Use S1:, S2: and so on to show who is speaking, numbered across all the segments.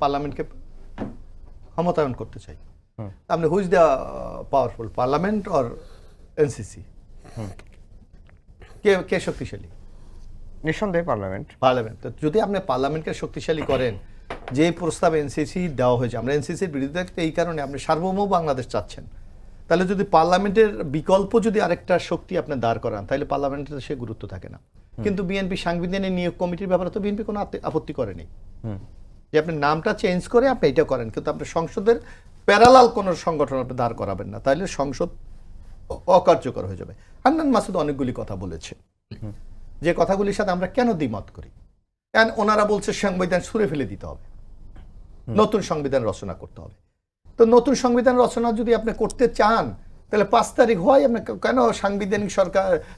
S1: পার্লামেন্টকে ক্ষমতায়ন করতে চাই। আপনি who's the powerful, parliament or NCC? কে শক্তিশালী?
S2: নিঃসন্দেহে পার্লামেন্ট।
S1: পার্লামেন্ট। যদি আপনি পার্লামেন্টকে শক্তিশালী করেন, যে প্রস্তাব এনসিসি দেওয়া হয়েছে, আমরা এনসিসির বিরুদ্ধে এই কারণে আপনি সার্বভৌম বাংলাদেশ চাচ্ছেন, তাহলে যদি পার্লামেন্টের বিকল্প যদি আরেকটা শক্তি আপনি দাঁড় করান, তাহলে পার্লামেন্টের সে গুরুত্ব থাকে না। কিন্তু বিএনপি সাংবিধানিক নিয়োগ কমিটির ব্যাপারে তো বিএনপি কোনো আপত্তি করেনি যে আপনি নামটা চেঞ্জ করে আপনি এটা করেন, কিন্তু আপনি সংসদের প্যারালাল কোনো সংগঠন আপনি দাঁড় করাবেন না, তাহলে সংসদ অকার্যকর হয়ে যাবে। হান্নান মাসুদ অনেকগুলি কথা বলেছে, যে কথাগুলির সাথে আমরা কেন দ্বিমত করি। কারণ ওনারা বলছে সংবিধান ছুঁড়ে ফেলে দিতে হবে, নতুন সংবিধান রচনা করতে হবে। তো নতুন সংবিধান রচনা যদি আপনি করতে চান, তাহলে 5 তারিখ হয় আপনি কেন সাংবিধানিক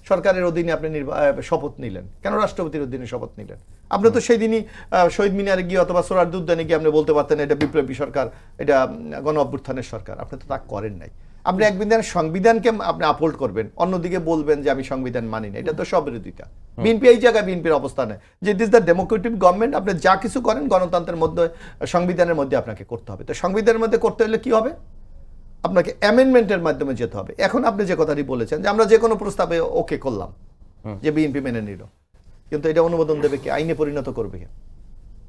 S1: সরকারের অধীনে আপনি শপথ নিলেন, কেন রাষ্ট্রপতির অধীনে শপথ নিলেন? আপনি তো সেই দিনই শহীদ মিনারে গিয়ে অথবা সোহরাওয়ার্দী উদ্যানে গিয়ে আপনি বলতে পারতেন এটা বিপ্লবী সরকার, এটা গণ অভ্যুত্থানের সরকার। আপনি তো তা করেন নাই। আপনি একদিন সংবিধানকে আপনি আপহোল্ড করবেন, অন্যদিকে বলবেন যে আমি সংবিধান মানি না, এটা তো সব বিরোধিতা। বিএনপি এই জায়গায় বিএনপির অবস্থানে যে it is the Democratic government, আপনি যা কিছু করেন গণতন্ত্রের মধ্যে, সংবিধানের মধ্যে আপনাকে করতে হবে। তো সংবিধানের মধ্যে করতে হলে কি হবে? আপনাকে অ্যামেন্ডমেন্টের মাধ্যমে যেতে হবে। এখন আপনি যে কথাটি বলেছেন যে আমরা যে কোনো প্রস্তাবে ওকে করলাম, যে বিএনপি মেনে নিল, কিন্তু এটা অনুমোদন দেবে কি, আইনে পরিণত করবে কে?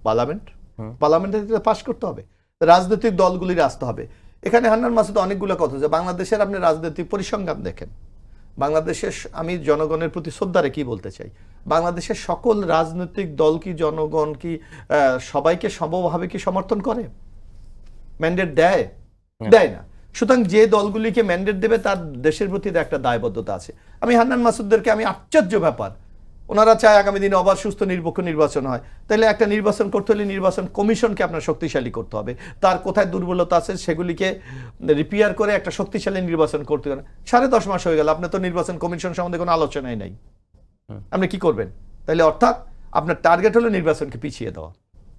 S1: পার্লামেন্ট। পার্লামেন্টে পাস করতে হবে, রাজনৈতিক দলগুলির আসতে হবে। এখানে হান্নান মাসুদ অনেকগুলো কথা, যে বাংলাদেশের আপনি রাজনৈতিক পরিসংখ্যান দেখেন, বাংলাদেশের, আমি জনগণের প্রতি শ্রদ্ধা রেখেই বলতে চাই, বাংলাদেশের সকল রাজনৈতিক দল কি, জনগণ কি সবাইকে সমভাবে কি সমর্থন করে? ম্যান্ডেট দেয়? দেয় না। সুতরাং যে দলগুলিকে ম্যান্ডেট দেবে তার দেশের প্রতি একটা দায়বদ্ধতা আছে। আমি হান্নান মাসুদদেরকে, আমি আশ্চর্য ব্যাপার, ওনারা চায় আগামী দিনে অবাধ সুস্থ নিরপেক্ষ নির্বাচন হয়। তাহলে একটা নির্বাচন করতে হলে নির্বাচন কমিশনকে আপনার শক্তিশালী করতে হবে, তার কোথায় দুর্বলতা আছে সেগুলিকে রিপেয়ার করে একটা শক্তিশালী নির্বাচন করতে হবে। 10.5 মাস হয়ে গেল, আপনার তো নির্বাচন কমিশন সম্বন্ধে কোনো আলোচনাই নাই। আপনি কি করবেন? তাহলে অর্থাৎ আপনার টার্গেট হলো নির্বাচনকে পিছিয়ে দেওয়া।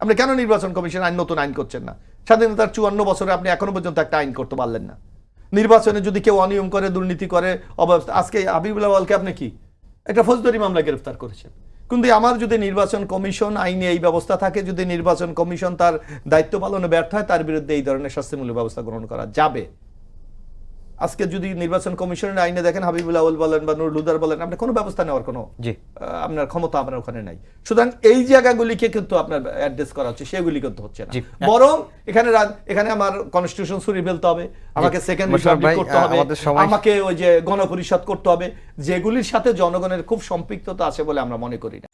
S1: আপনি কেন নির্বাচন কমিশন নতুন আইন করছেন না? স্বাধীনতার 54 বছরে আপনি এখনো পর্যন্ত একটা আইন করতে পারলেন না। নির্বাচনে যদি কেউ অনিয়ম করে, দুর্নীতি করে, আজকে হাবিবুল আওয়ালকে আপনি কি একটা ফৌজদারি মামলা গ্রেফতার করেছেন। কিন্তু আমার যদি নির্বাচন কমিশন আইনে এই ব্যবস্থা থাকে, যদি নির্বাচন কমিশন তার দায়িত্ব পালনে ব্যর্থ হয়, তার বিরুদ্ধে এই ধরনের শাস্তিমূলক ব্যবস্থা গ্রহণ করা যাবে। আজকে যদি নির্বাচন কমিশনের আইনে দেখেন, হাবিবুল আওয়াল বলেন বা নুরুল হুদার বলেন, আপনি কোনো ব্যবস্থা নেওয়ার কোনো আপনার ক্ষমতা আপনার ওখানে নাই। সুতরাং এই জায়গাগুলিকে কিন্তু আপনার অ্যাড্রেস করা হচ্ছে, সেগুলি কিন্তু হচ্ছে না। বরং এখানে আমার কনস্টিটিউশন ছুঁড়ে ফেলতে হবে, আমাকে সেকেন্ড রিপাবলিক করতে হবে, আমাকে ওই যে গণপরিষদ করতে হবে, যেগুলির সাথে জনগণের খুব সম্পৃক্ততা আছে বলে আমরা মনে করি না।